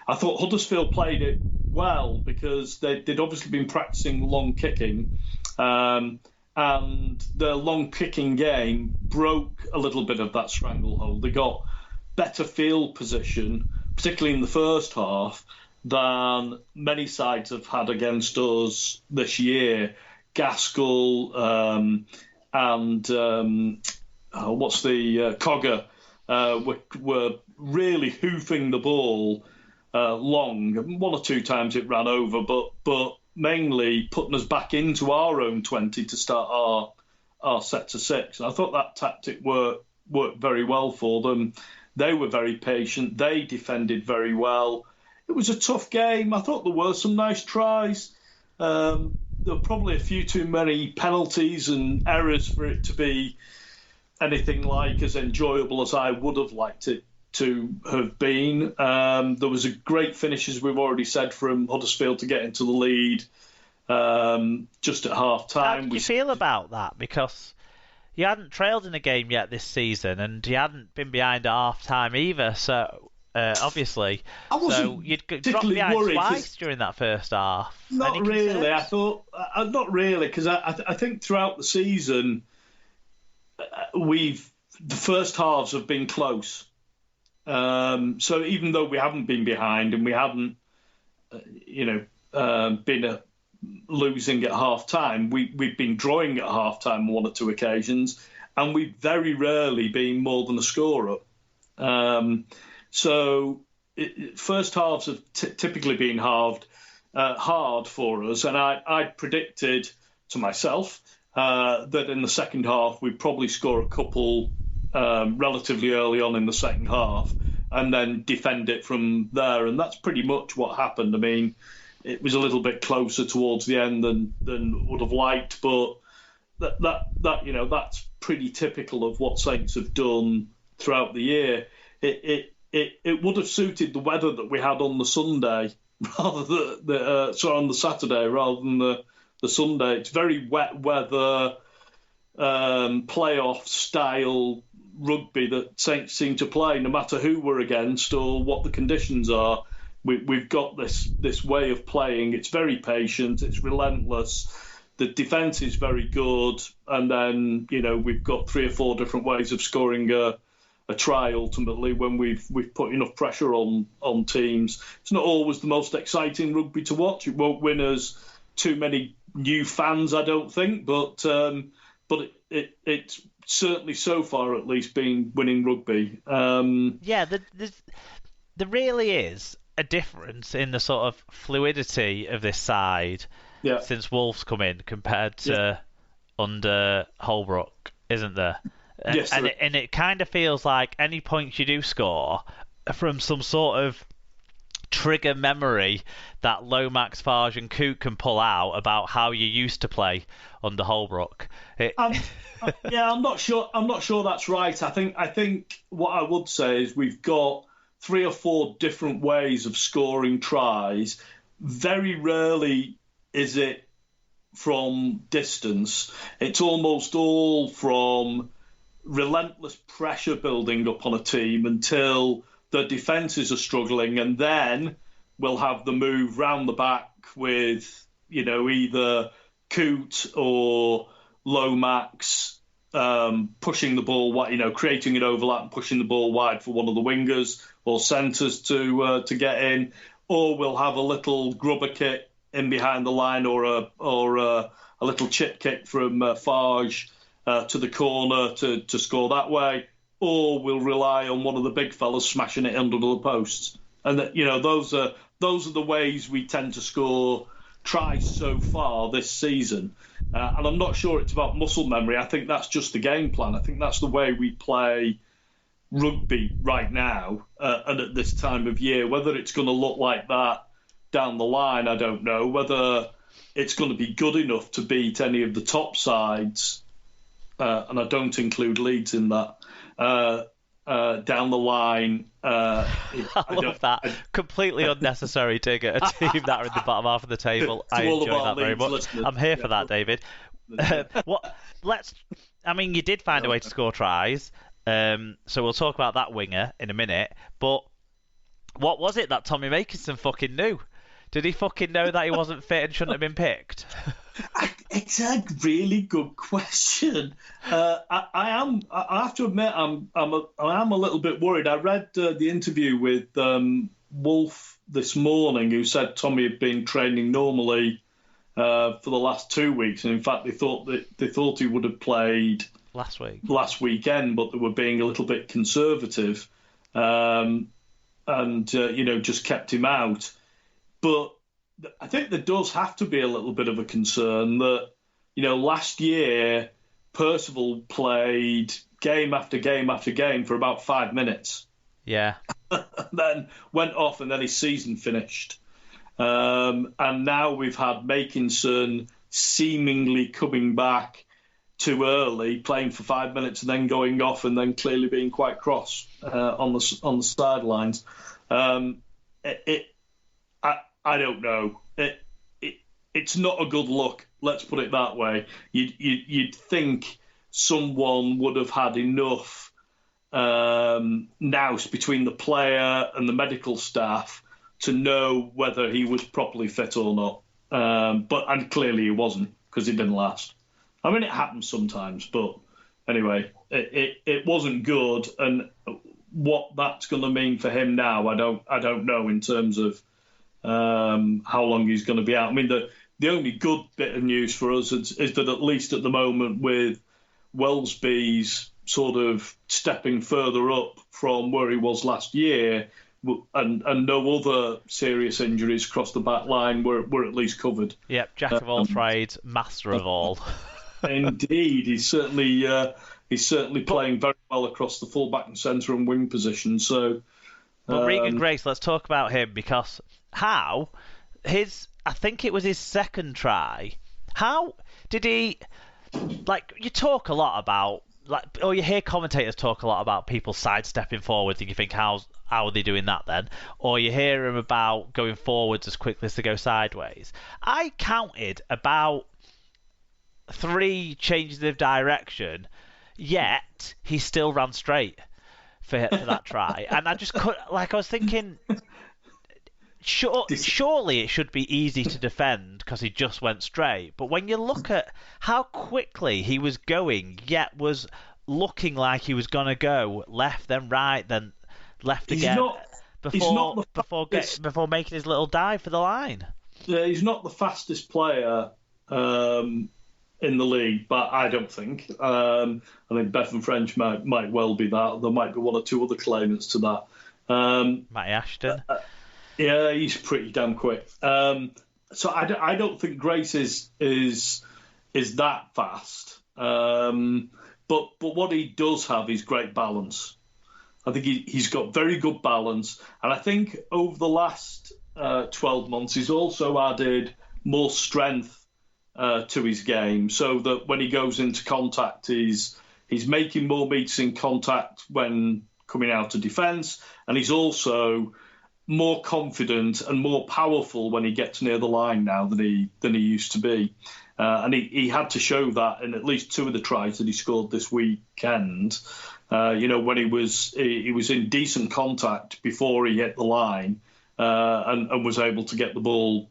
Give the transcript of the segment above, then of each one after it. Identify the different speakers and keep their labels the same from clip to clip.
Speaker 1: I thought Huddersfield played it well because they'd obviously been practicing long kicking, and the long kicking game broke a little bit of that stranglehold. They got better field position, particularly in the first half, than many sides have had against us this year. Gaskell and Cogger were really hoofing the ball long. One or two times it ran over, but mainly putting us back into our own 20 to start our set to six. And I thought that tactic worked very well for them. They were very patient. They defended very well. It was a tough game. I thought there were some nice tries. There were probably a few too many penalties and errors for it to be anything like as enjoyable as I would have liked it to have been. There was a great finish, as we've already said, from Huddersfield to get into the lead just at half-time.
Speaker 2: How did you feel about that? Because you hadn't trailed in a game yet this season, and you hadn't been behind at half-time either, so obviously. So you'd dropped behind twice during that first half.
Speaker 1: Not really. I thought... not really, because I think throughout the season, the first halves have been close. So even though we haven't been behind and we haven't, been losing at half-time, we've been drawing at half-time on one or two occasions, and we've very rarely been more than a score up. So first halves have typically been hard for us, and I predicted to myself that in the second half we'd probably score a couple relatively early on in the second half and then defend it from there, and that's pretty much what happened. I mean, it was a little bit closer towards the end than would have liked, but that's pretty typical of what Saints have done throughout the year. It would have suited the weather that we had on the Sunday rather than on the Saturday rather than the Sunday. It's very wet weather, playoff style rugby that Saints seem to play, no matter who we're against or what the conditions are. We've got this way of playing. It's very patient. It's relentless. The defence is very good, and then we've got 3 or 4 different ways of scoring a try. Ultimately, when we've put enough pressure on teams, it's not always the most exciting rugby to watch. It won't win us too many new fans, I don't think, but it's certainly so far at least been winning rugby.
Speaker 2: There really is a difference in the sort of fluidity of this side since Wolves come in compared to under Holbrook, isn't there?
Speaker 1: Yes,
Speaker 2: and it kind of feels like any points you do score from some sort of trigger memory that Lomax, Farge and Coote can pull out about how you used to play under Holbrook.
Speaker 1: I'm not sure that's right. I think what I would say is we've got 3 or 4 different ways of scoring tries. Very rarely is it from distance. It's almost all from relentless pressure building up on a team until the defences are struggling, and then we'll have the move round the back with either Coote or Lomax pushing the ball wide, creating an overlap and pushing the ball wide for one of the wingers or centres to get in, or we'll have a little grubber kick in behind the line or a little chip kick from Farge to the corner to score that way, or we'll rely on one of the big fellas smashing it under the posts. And those are the ways we tend to score tries so far this season. And I'm not sure it's about muscle memory. I think that's just the game plan. I think that's the way we play rugby right now and at this time of year. Whether it's going to look like that down the line, I don't know. Whether it's going to be good enough to beat any of the top sides, and I don't include Leeds in that, down the line.
Speaker 2: I love that. Completely unnecessary dig at a team that are in the bottom half of the table. I enjoy that very much. Listeners. I'm here for that, David. You did find a way to score tries, so we'll talk about that winger in a minute. But What was it that Tommy Makinson fucking knew? Did he fucking know that he wasn't fit and shouldn't have been picked?
Speaker 1: It's a really good question. I have to admit, I am a little bit worried. I read the interview with Wolf this morning, who said Tommy had been training normally for the last 2 weeks, and in fact they thought he would have played last weekend, but they were being a little bit conservative, and just kept him out. But I think there does have to be a little bit of a concern that, last year Percival played game after game after game for about 5 minutes.
Speaker 2: Yeah.
Speaker 1: Then went off, and then his season finished. And now we've had Makinson seemingly coming back too early, playing for 5 minutes and then going off, and then clearly being quite cross on the sidelines. I don't know. It's not a good look. Let's put it that way. You'd think someone would have had enough nous between the player and the medical staff to know whether he was properly fit or not. And clearly he wasn't, because it didn't last. I mean, it happens sometimes, but anyway, it wasn't good. And what that's going to mean for him now, I don't know in terms of how long he's going to be out. I mean, the only good bit of news for us is that at least at the moment, with Wellesby's sort of stepping further up from where he was last year, and no other serious injuries across the back line, we're at least covered.
Speaker 2: Yep, jack of all trades, master of all.
Speaker 1: Indeed, he's certainly playing very well across the full-back and centre and wing position. So,
Speaker 2: but Regan Grace, let's talk about him, because I think it was his second try. How did he? You talk a lot about, or you hear commentators talk a lot about people sidestepping forwards, and you think, how are they doing that then? Or you hear them about going forwards as quickly as they go sideways. I counted about 3 changes of direction, yet he still ran straight for that try. And I just couldn't, I was thinking, surely it should be easy to defend because he just went straight. But when you look at how quickly he was going, yet was looking like he was going to go left, then right, then left again, before making his little dive for the line.
Speaker 1: Yeah, he's not the fastest player in the league, but I don't think. I think Bethan French might well be that. There might be one or two other claimants to that.
Speaker 2: Matty Ashton.
Speaker 1: Yeah, he's pretty damn quick. So I don't think Grace is that fast. But what he does have is great balance. I think he's got very good balance. And I think over the last 12 months, he's also added more strength to his game, so that when he goes into contact, he's making more metres in contact when coming out of defence, and he's also more confident and more powerful when he gets near the line now than he used to be. And he had to show that in at least 2 of the tries that he scored this weekend. When he was in decent contact before he hit the line, and was able to get the ball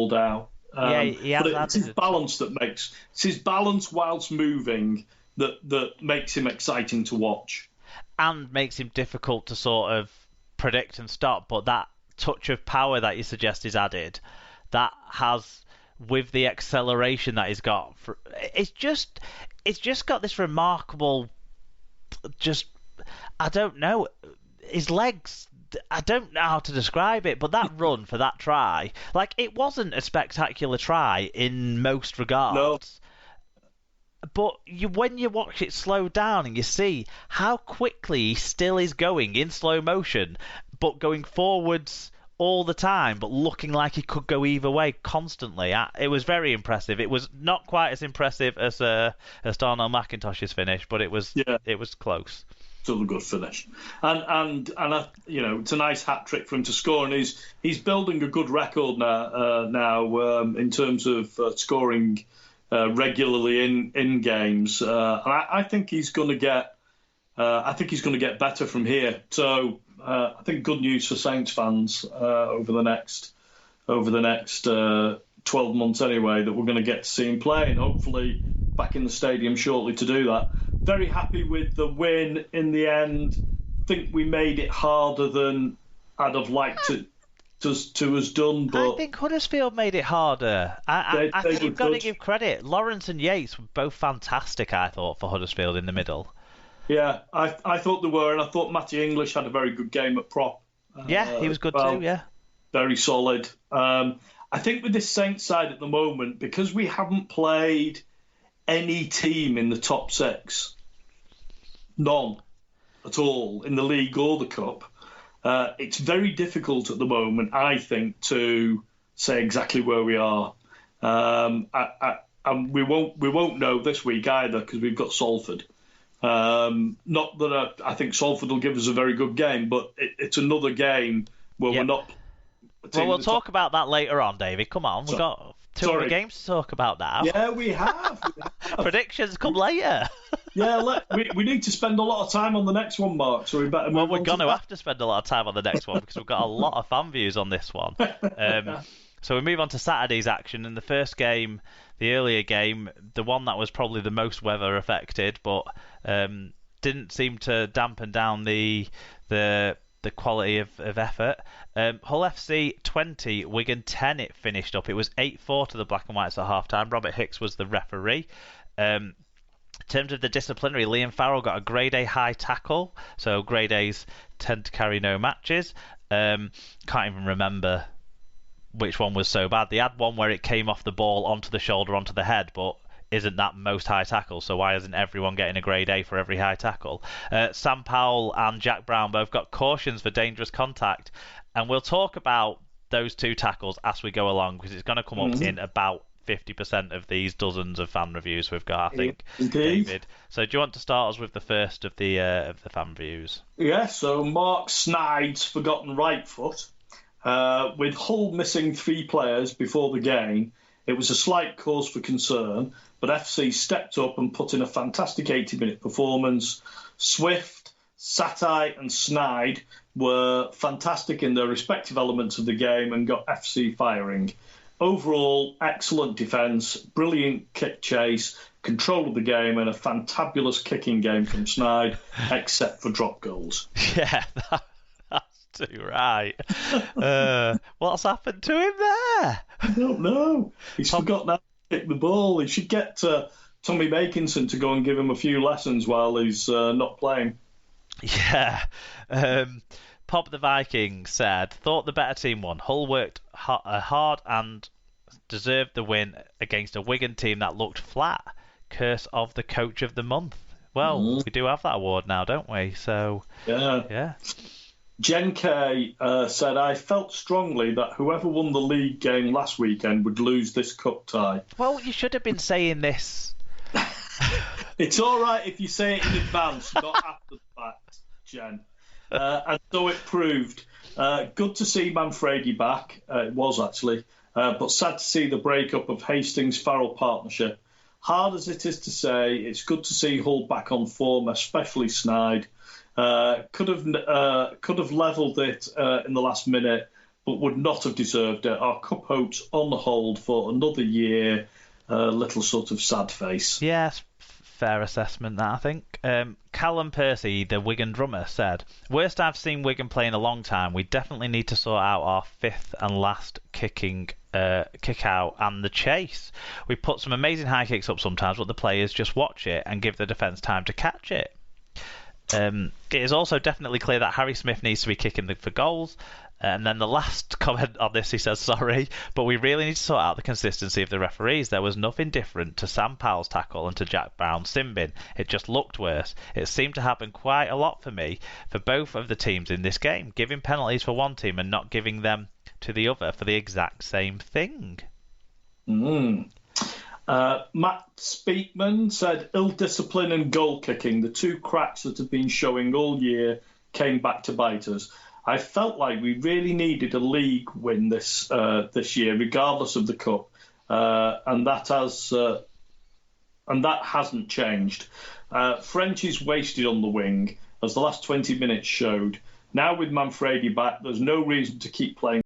Speaker 1: down.
Speaker 2: But
Speaker 1: it's his balance it's his balance whilst moving that makes him exciting to watch,
Speaker 2: and makes him difficult to sort of predict and stop. But that touch of power that you suggest is added, that has, with the acceleration that he's got, it's just got this remarkable, I don't know, his legs. I don't know how to describe it, but that run for that try, it wasn't a spectacular try in most regards.
Speaker 1: No.
Speaker 2: But when you watch it slow down and you see how quickly he still is going in slow motion, but going forwards all the time, but looking like he could go either way constantly, it was very impressive. It was not quite as impressive as Darnell McIntosh's finish, but it was close.
Speaker 1: Still a good finish, and it's a nice hat trick for him to score, and he's building a good record now in terms of scoring regularly in games. And I think he's going to get I think he's going to get better from here. So I think good news for Saints fans over the next 12 months anyway, that we're going to get to see him play, and hopefully back in the stadium shortly to do that. Very happy with the win in the end. Think we made it harder than I'd have liked to us done, but
Speaker 2: I think Huddersfield made it harder. I think you've got to give credit. Lawrence and Yates were both fantastic, I thought, for Huddersfield in the middle.
Speaker 1: Yeah, I thought they were, and I thought Matty English had a very good game at prop.
Speaker 2: Yeah, he was good too, yeah.
Speaker 1: Very solid. I think with this Saints side at the moment, because we haven't played any team in the top six, none at all, in the league or the cup, it's very difficult at the moment, I think, to say exactly where we are. And we won't know this week either, because we've got Salford. Not that I think Salford will give us a very good game, but it's another game where we're not.
Speaker 2: Well, we'll talk about that later on, David. Come on, we've got two other games to talk about now.
Speaker 1: Yeah, we have.
Speaker 2: Predictions come later.
Speaker 1: Yeah, we need to spend a lot of time on the next one, Mark. So we better.
Speaker 2: Well, we're going to have to spend a lot of time on the next one because we've got a lot of fan views on this one. So we move on to Saturday's action. In the first game, the earlier game, the one that was probably the most weather affected, but didn't seem to dampen down the quality of effort. Hull FC 20, Wigan 10 it finished up. It was 8-4 to the Black and Whites at half-time. Robert Hicks was the referee. In terms of the disciplinary, Liam Farrell got a grade A high tackle, so grade A's tend to carry no matches. Can't even remember which one was so bad. They had one where it came off the ball onto the shoulder, onto the head, but isn't that most high tackle? So why isn't everyone getting a grade A for every high tackle? Sam Powell and Jack Brown both got cautions for dangerous contact, and we'll talk about those two tackles as we go along because it's going to come up in about 50% of these dozens of fan reviews we've got, I think.
Speaker 1: Indeed.
Speaker 2: David. So do you want to start us with the first of the fan reviews?
Speaker 1: Yeah. So Mark Snide's forgotten right foot. With Hull missing 3 players before the game, it was a slight cause for concern, but FC stepped up and put in a fantastic 80-minute performance. Swift, Satai and Snide were fantastic in their respective elements of the game and got FC firing. Overall, excellent defence, brilliant kick chase, control of the game, and a fantabulous kicking game from Snide, except for drop goals.
Speaker 2: Yeah, that's too right. What's happened to him there?
Speaker 1: I don't know. He's forgotten how to kick the ball. He should get Tommy Makinson to go and give him a few lessons while he's not playing.
Speaker 2: Yeah. Pop the Viking said, thought the better team won. Hull worked hard and deserved the win against a Wigan team that looked flat. Curse of the coach of the month. Well, we do have that award now, don't we? So, yeah.
Speaker 1: Jen K said, I felt strongly that whoever won the league game last weekend would lose this cup tie.
Speaker 2: Well, you should have been saying this.
Speaker 1: It's all right if you say it in advance, not after the fact, Jen. And so it proved. Good to see Manfredi back. It was actually. But sad to see the breakup of Hastings-Farrell partnership. Hard as it is to say, it's good to see Hull back on form, especially Snide. Could have levelled it in the last minute, but would not have deserved it. Our cup hopes on hold for another year. Little sort of sad face.
Speaker 2: Yes, fair assessment that, I think. Callum Percy, the Wigan drummer, said, worst I've seen Wigan play in a long time. We definitely need to sort out our fifth and last kick out and the chase. We put some amazing high kicks up sometimes, but the players just watch it and give the defence time to catch it. It is also definitely clear that Harry Smith needs to be kicking for goals. And then the last comment on this, he says, sorry, but we really need to sort out the consistency of the referees. There was nothing different to Sam Powell's tackle and to Jack Brown's sin bin. It just looked worse. It seemed to happen quite a lot for me for both of the teams in this game, giving penalties for one team and not giving them to the other for the exact same thing.
Speaker 1: Matt Speakman said, ill discipline and goal kicking, the two cracks that have been showing all year, came back to bite us. I felt like we really needed a league win this year, regardless of the cup, and that hasn't changed. French is wasted on the wing, as the last 20 minutes showed. Now with Manfredi back, there's no reason to keep playing